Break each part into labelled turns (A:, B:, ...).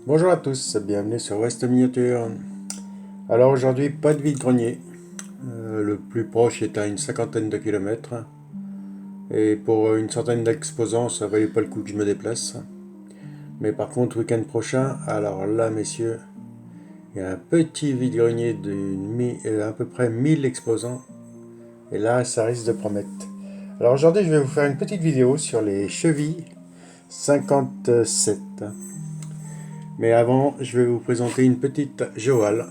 A: Bonjour à tous, bienvenue sur West Miniature. Alors aujourd'hui, pas de vide-grenier. Le plus proche est à une cinquantaine de kilomètres. Et pour une centaine d'exposants, ça valait pas le coup que je me déplace. Mais par contre, week-end prochain, alors là, messieurs, il y a un petit vide-grenier à peu près 1000 exposants. Et là, ça risque de promettre. Alors aujourd'hui, je vais vous faire une petite vidéo sur les chevilles 57. Mais avant, je vais vous présenter une petite Joal.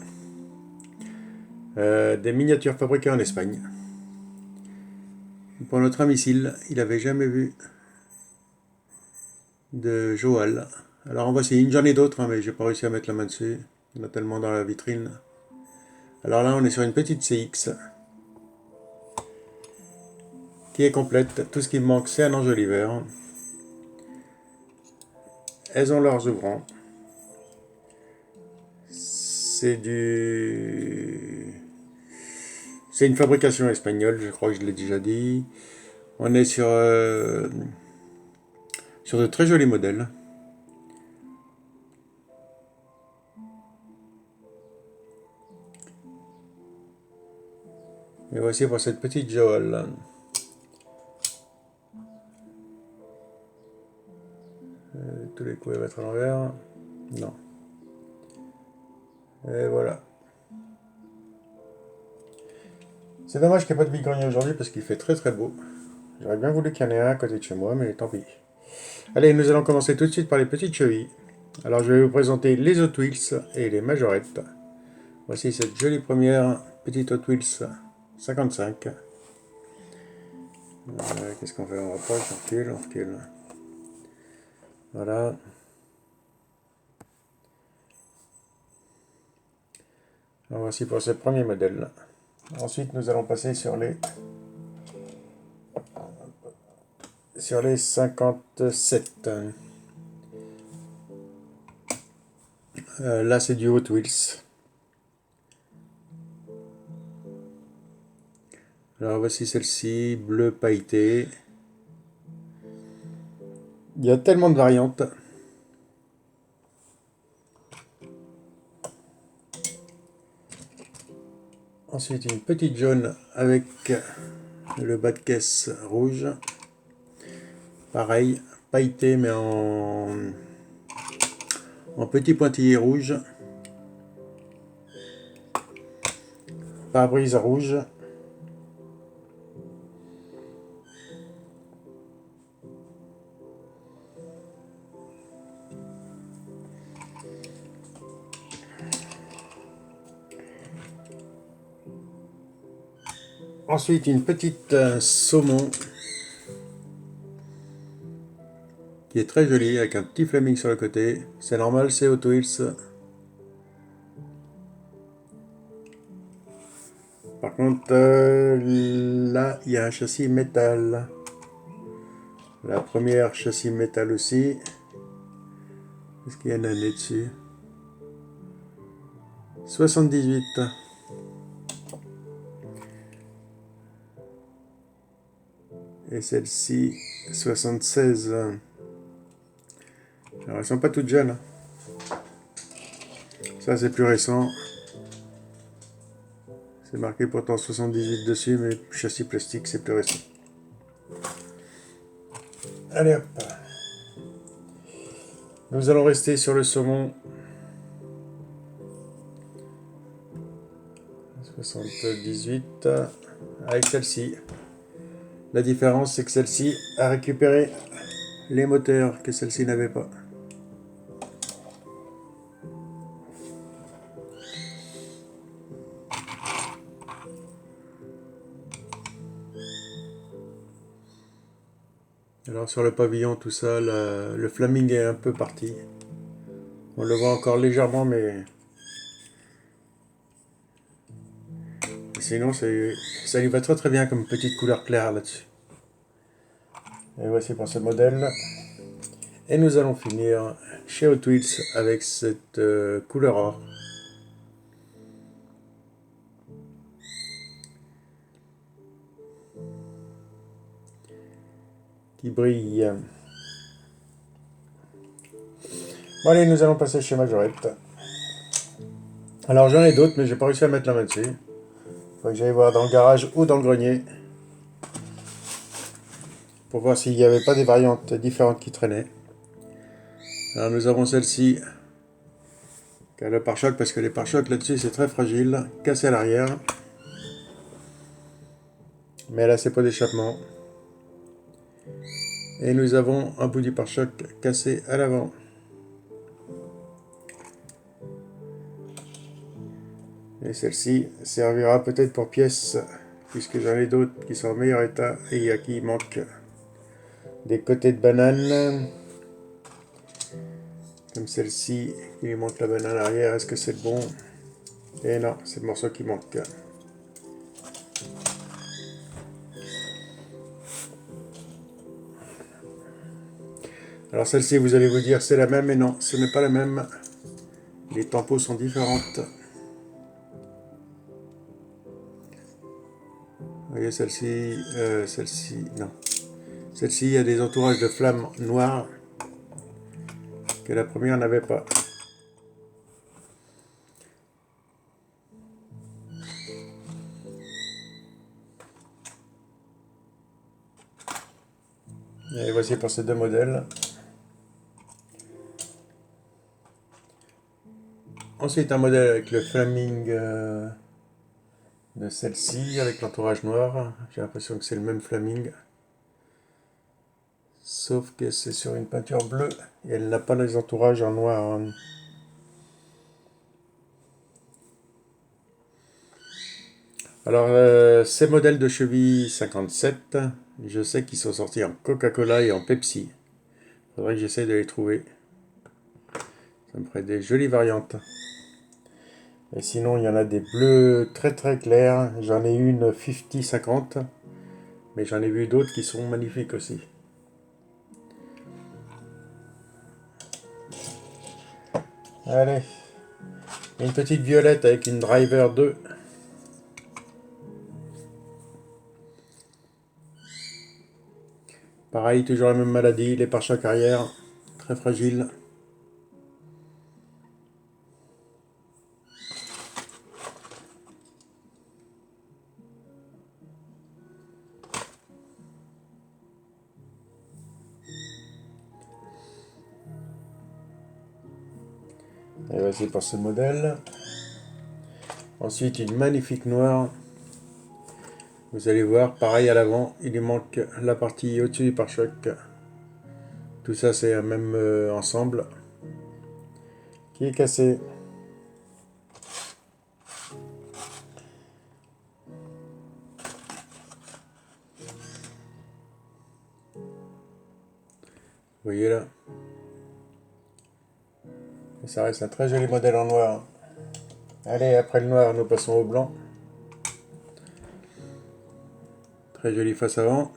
A: Des miniatures fabriquées en Espagne. Pour notre ami Sil, il n'avait jamais vu de Joal. Alors en voici une, j'en ai d'autres, hein, mais j'ai pas réussi à mettre la main dessus. Il y en a tellement dans la vitrine. Alors là, on est sur une petite CX qui est complète. Tout ce qui me manque, c'est un enjoliveur. Elles ont leurs ouvrants. C'est du. C'est une fabrication espagnole, je crois que je l'ai déjà dit. On est sur de très jolis modèles. Et voici pour cette petite Joal. Tous les coups à mettre à l'envers. Non. Et voilà. C'est dommage qu'il n'y ait pas de bigornier aujourd'hui parce qu'il fait très très beau. J'aurais bien voulu qu'il y en ait un à côté de chez moi, mais tant pis. Allez, nous allons commencer tout de suite par les petites chevilles. Alors je vais vous présenter les Hot Wheels et les majorettes. Voici cette jolie première petite Hot Wheels 55. Qu'est-ce qu'on fait? On rapproche, on recule, on recule. Voilà. Alors voici pour ce premier modèle. Ensuite, nous allons passer sur les 57. Là, c'est du Hot Wheels. Alors voici celle-ci, bleu pailleté. Il y a tellement de variantes. Ensuite, une petite jaune avec le bas de caisse rouge. Pareil, pailleté mais en petit pointillé rouge. Pare-brise rouge. Ensuite, une petite saumon qui est très jolie avec un petit flaming sur le côté. C'est normal, c'est Hot Wheels. Par contre, là, il y a un châssis métal. La première châssis métal aussi. Est-ce qu'il y a une année dessus? 78. Et celle-ci, 76. Alors, elles sont pas toutes jeunes. Ça, c'est plus récent. C'est marqué pourtant 78 dessus, mais châssis plastique, c'est plus récent. Allez hop. Nous allons rester sur le saumon. 78 avec celle-ci. La différence, c'est que celle-ci a récupéré les moteurs que celle-ci n'avait pas. Alors sur le pavillon, tout ça, le flaming est un peu parti. On le voit encore légèrement, mais sinon ça lui va très très bien comme petite couleur claire là-dessus. Et voici pour ce modèle. Et nous allons finir chez Hot Wheels avec cette couleur or. Qui brille. Bon allez, nous allons passer chez Majorette. Alors j'en ai d'autres, mais j'ai pas réussi à mettre la main dessus. Faut que j'aille voir dans le garage ou dans le grenier pour voir s'il n'y avait pas des variantes différentes qui traînaient. Alors nous avons celle-ci qui a le pare-choc parce que les pare-chocs là-dessus c'est très fragile, cassé à l'arrière. Mais elle a ses pots d'échappement. Et nous avons un bout du pare-choc cassé à l'avant. Et celle-ci servira peut-être pour pièces, puisque j'en ai d'autres qui sont en meilleur état et à qui il manque des côtés de banane. Comme celle-ci, il manque la banane arrière. Est-ce que c'est le bon? Et non, c'est le morceau qui manque. Alors celle-ci, vous allez vous dire c'est la même, mais non, ce n'est pas la même. Les tampons sont différentes. Vous voyez celle-ci, non. Celle-ci, il y a des entourages de flammes noires que la première n'avait pas. Et voici pour ces deux modèles. Ensuite, un modèle avec le flaming de celle-ci, avec l'entourage noir. J'ai l'impression que c'est le même flaming. Sauf que c'est sur une peinture bleue et elle n'a pas les entourages en noir. Alors, ces modèles de cheville 57, je sais qu'ils sont sortis en Coca-Cola et en Pepsi. Faudrait que j'essaye de les trouver. Ça me ferait des jolies variantes. Et sinon, il y en a des bleus très très clairs. J'en ai une 50-50, mais j'en ai vu d'autres qui sont magnifiques aussi. Allez, une petite violette avec une driver 2. Pareil, toujours la même maladie, les pare-chocs arrière, très fragiles. Et voici pour ce modèle. Ensuite, une magnifique noire. Vous allez voir, pareil à l'avant, il lui manque la partie au-dessus du pare-choc. Tout ça, c'est un même ensemble qui est cassé. Vous voyez là. Et ça reste un très joli modèle en noir. Allez, après le noir, nous passons au blanc. Très jolie face avant.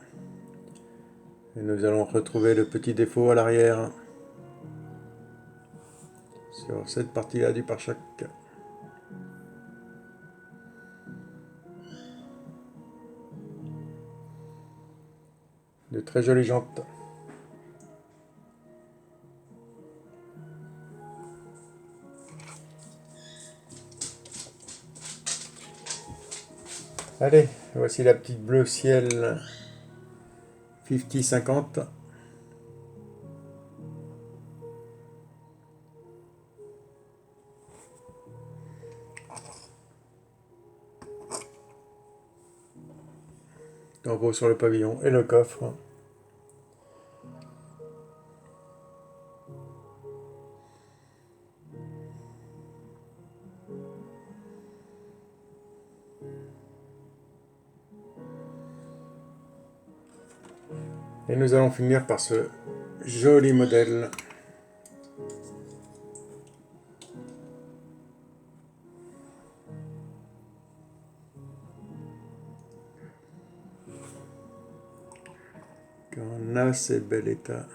A: Et nous allons retrouver le petit défaut à l'arrière. Sur cette partie-là du pare-choc. De très jolies jantes. Allez, voici la petite bleu ciel 50-50. En gros sur le pavillon et le coffre. Et nous allons finir par ce joli modèle. En assez bel état.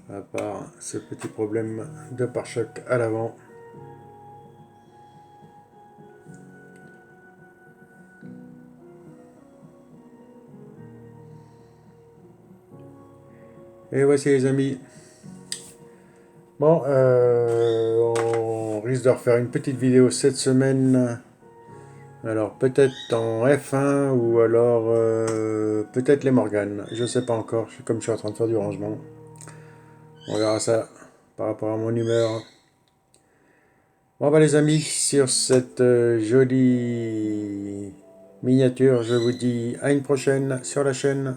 A: À part ce petit problème de pare-choc à l'avant. Et voici les amis, Bon, on risque de refaire une petite vidéo cette semaine. Alors peut-être en F1 ou alors peut-être les Morgan. Je sais pas encore. Comme je suis en train de faire du rangement. On verra ça par rapport à mon humeur. Bon bah les amis, sur cette jolie miniature, je vous dis à une prochaine sur la chaîne.